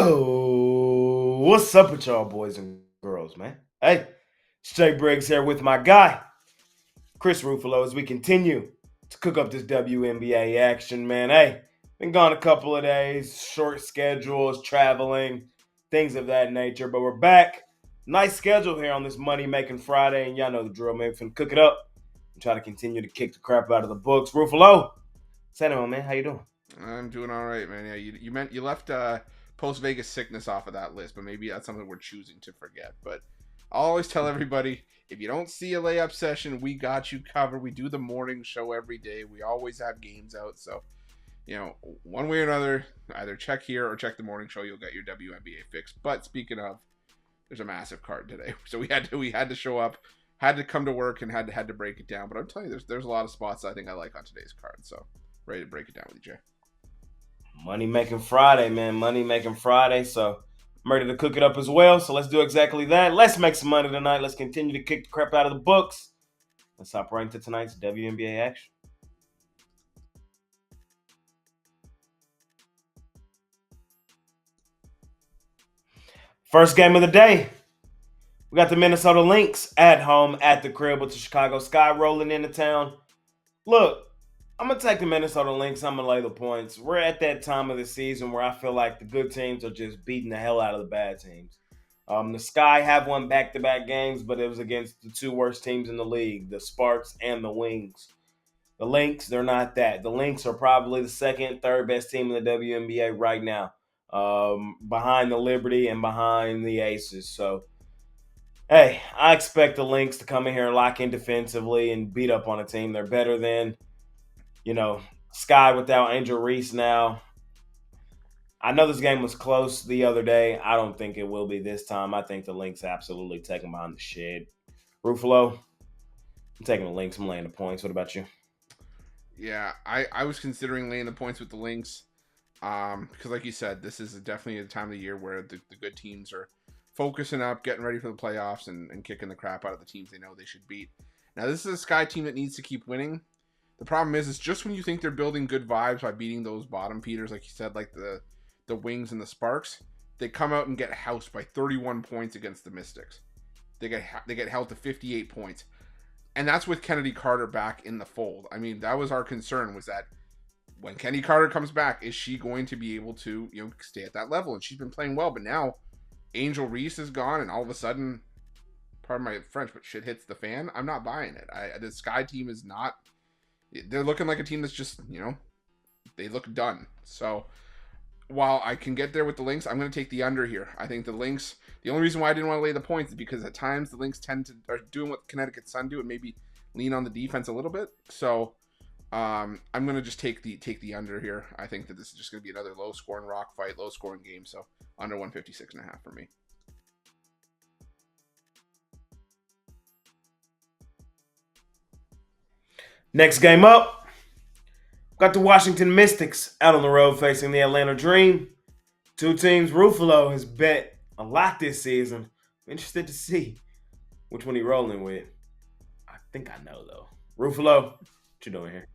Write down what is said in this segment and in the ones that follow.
Yo, what's up with y'all boys and girls, man? Hey, it's Jay Briggs here with my guy, Chris Ruffolo, as we continue to cook up this WNBA action, man. Hey, been gone a couple of days, short schedules, traveling, things of that nature, but we're back. Nice schedule here on this Money Making Friday, and y'all know the drill, man. Finna cook it up and try to continue to kick the crap out of the books. Ruffolo, say no, man. How you doing? I'm doing all right, man. Yeah, you left post Vegas sickness off of that list, but maybe that's something we're choosing to forget. But I'll always tell everybody, if you don't see a layup session, we got you covered. We do the morning show every day. We always have games out, so one way or another, either check here or check the morning show. You'll get your WNBA fix. But speaking of, there's a massive card today, so we had to show up, had to come to work, and had to break it down. But I'm telling you, there's a lot of spots I think I like on today's card. So ready to break it down with you, Jay. Money Making Friday, man. Money Making Friday. So I'm ready to cook it up as well. So let's do exactly that. Let's make some money tonight. Let's continue to kick the crap out of the books. Let's hop right into tonight's WNBA action. First game of the day. We got the Minnesota Lynx at home at the crib with the Chicago Sky rolling into town. Look, I'm going to take the Minnesota Lynx. I'm going to lay the points. We're at that time of the season where I feel like the good teams are just beating the hell out of the bad teams. The Sky have won back-to-back games, but it was against the two worst teams in the league, the Sparks and the Wings. The Lynx, they're not that. The Lynx are probably the second, third best team in the WNBA right now, behind the Liberty and behind the Aces. So, hey, I expect the Lynx to come in here and lock in defensively and beat up on a team they're better than. Sky without Angel Reese now. I know this game was close the other day. I don't think it will be this time. I think the Lynx absolutely take them behind the shed. Ruffalo, I'm taking the Lynx. I'm laying the points. What about you? Yeah, I was considering laying the points with the Lynx, because like you said, this is definitely a time of the year where the good teams are focusing up, getting ready for the playoffs, and kicking the crap out of the teams they know they should beat. Now, this is a Sky team that needs to keep winning. The problem is just when you think they're building good vibes by beating those bottom feeders, like you said, like the Wings and the Sparks, they come out and get housed by 31 points against the Mystics. They get held to 58 points. And that's with Kennedy Carter back in the fold. I mean, that was our concern, was that when Kennedy Carter comes back, is she going to be able to, stay at that level? And she's been playing well, but now Angel Reese is gone, and all of a sudden, pardon my French, but shit hits the fan. I'm not buying it. The Sky team is not. They're looking like a team that's just, they look done. So while I can get there with the Lynx, I'm going to take the under here. I think the Lynx, the only reason why I didn't want to lay the points is because at times the Lynx are doing what Connecticut Sun do and maybe lean on the defense a little bit. So I'm going to just take the under here. I think that this is just going to be another low scoring rock fight, low scoring game. So under 156.5 for me. Next game up, got the Washington Mystics out on the road facing the Atlanta Dream. Two teams Ruffalo has bet a lot this season. I'm interested to see which one he rolling with. I think I know, though. Ruffalo, what you doing here?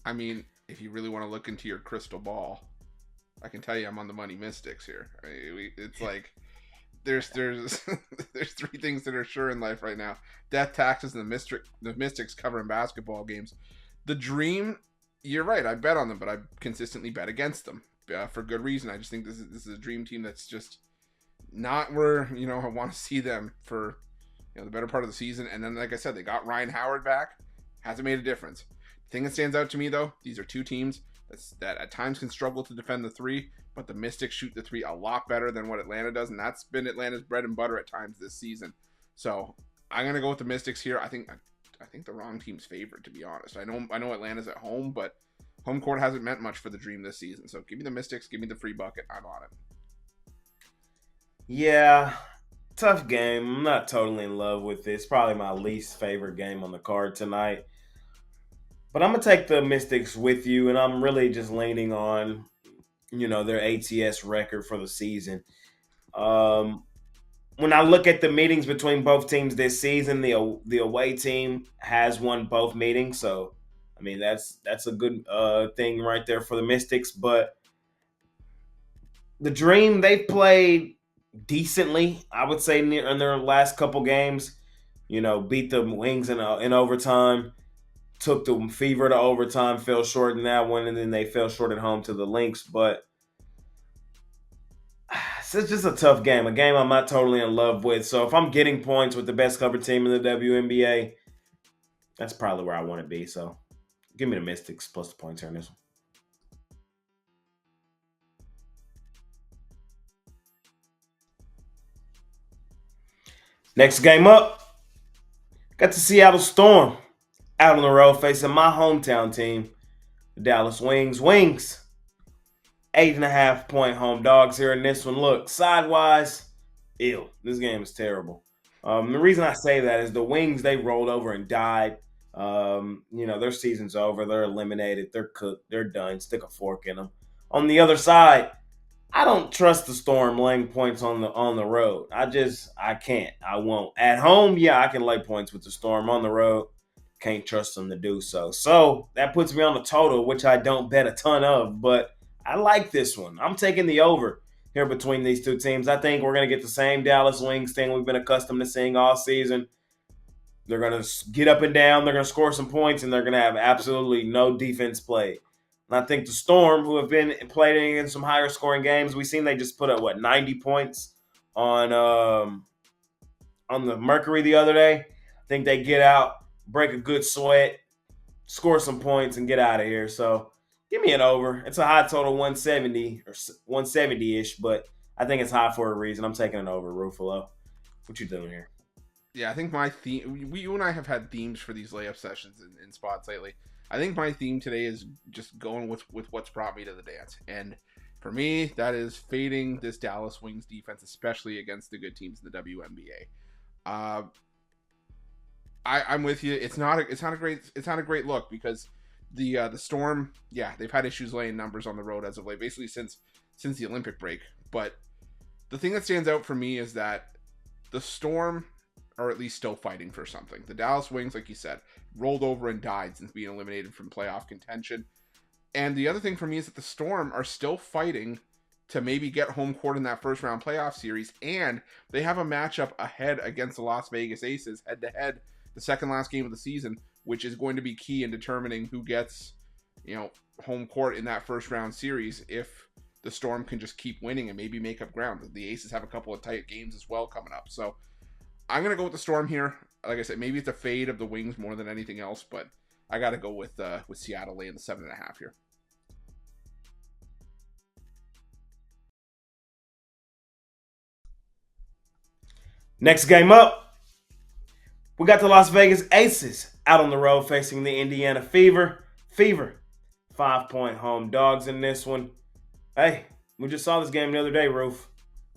I mean, if you really want to look into your crystal ball, I can tell you I'm on the money Mystics here. It's like there's there's three things that are sure in life right now: death, taxes, and the Mystics covering basketball games. The Dream, you're right. I bet on them, but I consistently bet against them for good reason. I just think this is a Dream team that's just not where I want to see them for the better part of the season. And then, like I said, they got Ryan Howard back. Hasn't made a difference. The thing that stands out to me, though, these are two teams that at times can struggle to defend the three, but the Mystics shoot the three a lot better than what Atlanta does, and that's been Atlanta's bread and butter at times this season. So I'm gonna go with the Mystics here. I think the wrong team's favored, to be honest. I know Atlanta's at home, but home court hasn't meant much for the Dream this season. So give me the Mystics, give me the free bucket. I'm on it. Yeah, tough game. I'm not totally in love with this. Probably my least favorite game on the card tonight. But I'm going to take the Mystics with you, and I'm really just leaning on, their ATS record for the season. When I look at the meetings between both teams this season, the away team has won both meetings. So, I mean, that's a good thing right there for the Mystics. But The Dream, they've played decently, I would say, in their last couple games. Beat the Wings in overtime, took the Fever to overtime, fell short in that one, and then they fell short at home to the Lynx. But it's just a tough game, a game I'm not totally in love with. So if I'm getting points with the best cover team in the WNBA, that's probably where I want to be. So give me the Mystics plus the points here in this one. Next game up, got the Seattle Storm out on the road facing my hometown team, the Dallas Wings. Wings, 8.5 point home dogs here in this one. Look, sidewise, ew. This game is terrible. The reason I say that is the Wings, they rolled over and died. Their season's over. They're eliminated. They're cooked. They're done. Stick a fork in them. On the other side, I don't trust the Storm laying points on the road. I can't. I won't. At home, yeah, I can lay points with the Storm. On the road, can't trust them to do so. So that puts me on the total, which I don't bet a ton of, but I like this one. I'm taking the over here between these two teams. I think we're going to get the same Dallas Wings thing we've been accustomed to seeing all season. They're going to get up and down. They're going to score some points, and they're going to have absolutely no defense played. And I think the Storm, who have been playing in some higher scoring games, we've seen they just put up 90 points on the Mercury the other day. I think they get out, break a good sweat, score some points, and get out of here. So give me an over. It's a high total 170 or 170-ish, but I think it's high for a reason. I'm taking an over, Ruffolo. What you doing here? Yeah, I think my theme. You and I have had themes for these layup sessions in spots lately. I think my theme today is just going with what's brought me to the dance, and for me, that is fading this Dallas Wings defense, especially against the good teams in the WNBA. I'm with you. It's not a great look because the Storm, yeah, they've had issues laying numbers on the road as of late, basically since the Olympic break. But the thing that stands out for me is that the Storm are at least still fighting for something. The Dallas Wings, like you said, rolled over and died since being eliminated from playoff contention. And the other thing for me is that the Storm are still fighting to maybe get home court in that first round playoff series, and they have a matchup ahead against the Las Vegas Aces head to head, the second last game of the season, which is going to be key in determining who gets, home court in that first round series if the Storm can just keep winning and maybe make up ground. The Aces have a couple of tight games as well coming up. So I'm going to go with the Storm here. Like I said, maybe it's a fade of the Wings more than anything else, but I got to go with Seattle laying the 7.5 here. Next game up, we got the Las Vegas Aces out on the road facing the Indiana Fever. Fever, 5-point home dogs in this one. Hey, we just saw this game the other day, Roof.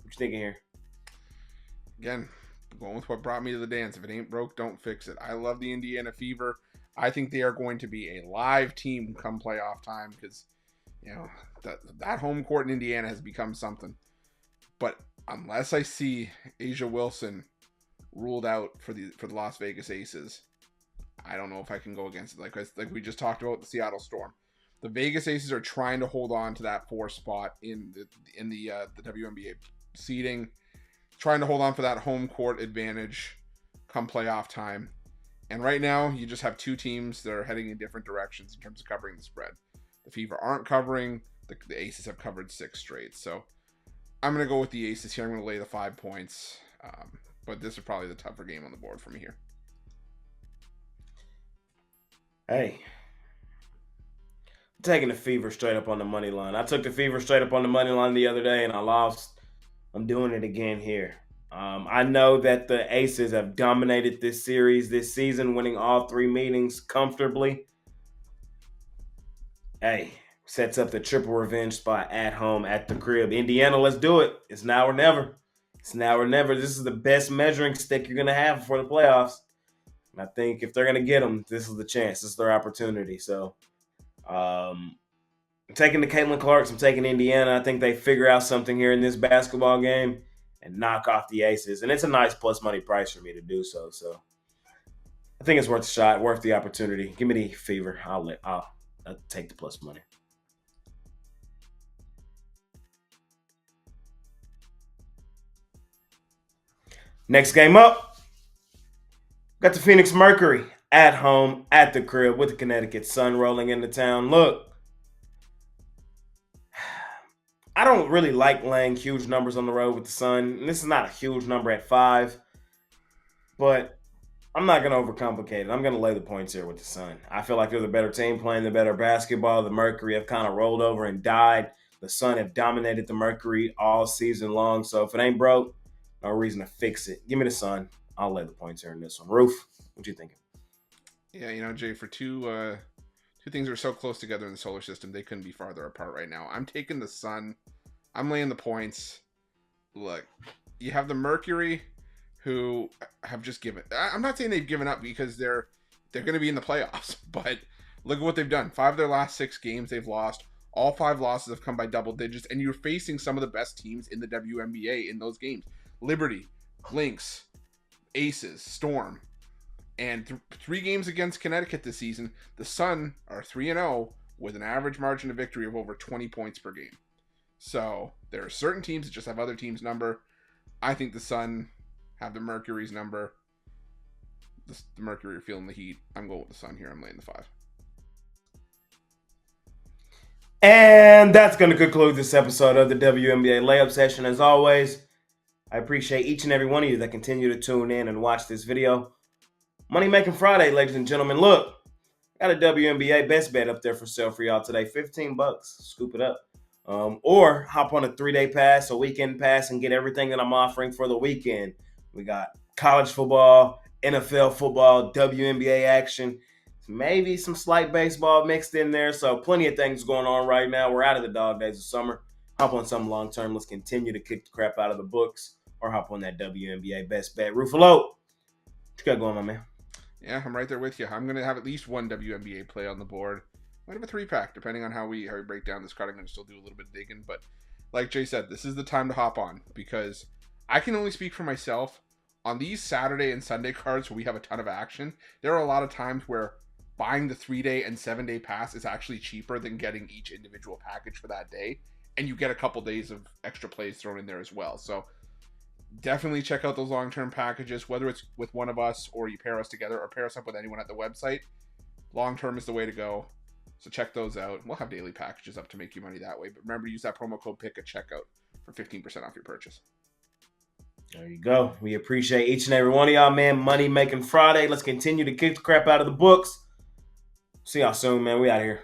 What you thinking here? Again, going with what brought me to the dance. If it ain't broke, don't fix it. I love the Indiana Fever. I think they are going to be a live team come playoff time because, that home court in Indiana has become something. But unless I see A'ja Wilson ruled out for the Las Vegas Aces, I don't know if I can go against it. Like we just talked about the Seattle Storm. The Vegas Aces are trying to hold on to that 4 spot in the WNBA seeding, trying to hold on for that home court advantage come playoff time. And right now, you just have two teams that are heading in different directions in terms of covering the spread. The Fever aren't covering. The Aces have covered 6 straight. So I'm going to go with the Aces here. I'm going to lay the 5 points. But this is probably the tougher game on the board for me here. Hey, I'm taking the Fever straight up on the money line. I took the Fever straight up on the money line the other day, and I lost. I'm doing it again here. I know that the Aces have dominated this series this season, winning all 3 meetings comfortably. Hey, sets up the triple revenge spot at home at the crib. Indiana, let's do it. It's now or never. It's now or never. This is the best measuring stick you're going to have for the playoffs. And I think if they're going to get them, this is the chance. This is their opportunity. So I'm taking the Caitlin Clarks. I'm taking Indiana. I think they figure out something here in this basketball game and knock off the Aces. And it's a nice plus money price for me to do so. So I think it's worth a shot, worth the opportunity. Give me the Fever. I'll take the plus money. Next game up, got the Phoenix Mercury at home at the crib with the Connecticut Sun rolling into town. Look, I don't really like laying huge numbers on the road with the Sun. This is not a huge number at 5, but I'm not going to overcomplicate it. I'm going to lay the points here with the Sun. I feel like they're the better team playing the better basketball. The Mercury have kind of rolled over and died. The Sun have dominated the Mercury all season long. So if it ain't broke, no reason to fix it. Give me the Sun. I'll lay the points here in this one. Roof, what you thinking? Yeah, Jay, for two things that are so close together in the solar system, they couldn't be farther apart right now. I'm taking the Sun. I'm laying the points. Look, you have the Mercury, who have just given. I'm not saying they've given up because they're going to be in the playoffs, but look at what they've done. 5 of their last 6 games they've lost. All 5 losses have come by double digits, and you're facing some of the best teams in the WNBA in those games. Liberty, Lynx, Aces, Storm. And 3 games against Connecticut this season, the Sun are 3-0 with an average margin of victory of over 20 points per game. So there are certain teams that just have other teams' number. I think the Sun have the Mercury's number. The Mercury are feeling the heat. I'm going with the Sun here. I'm laying the 5. And that's going to conclude this episode of the WNBA Layup Session. As always, I appreciate each and every one of you that continue to tune in and watch this video. Money Making Friday, ladies and gentlemen. Look, got a WNBA best bet up there for sale for y'all today. $15. Scoop it up. Or hop on a 3-day pass, a weekend pass, and get everything that I'm offering for the weekend. We got college football, NFL football, WNBA action, maybe some slight baseball mixed in there. So plenty of things going on right now. We're out of the dog days of summer. Hop on something long-term. Let's continue to kick the crap out of the books or hop on that WNBA best bet. Ruffolo, what you got going on, man? Yeah, I'm right there with you. I'm going to have at least one WNBA play on the board. Might have a 3-pack, depending on how we break down this card. I'm going to still do a little bit of digging. But like Jay said, this is the time to hop on because I can only speak for myself. On these Saturday and Sunday cards where we have a ton of action, there are a lot of times where buying the 3-day and 7-day pass is actually cheaper than getting each individual package for that day. And you get a couple days of extra plays thrown in there as well. So definitely check out those long-term packages, whether it's with one of us or you pair us together or pair us up with anyone at the website. Long-term is the way to go. So check those out. We'll have daily packages up to make you money that way. But remember, use that promo code PICK at checkout for 15% off your purchase. There you go. We appreciate each and every one of y'all, man. Money Making Friday. Let's continue to kick the crap out of the books. See y'all soon, man. We out here.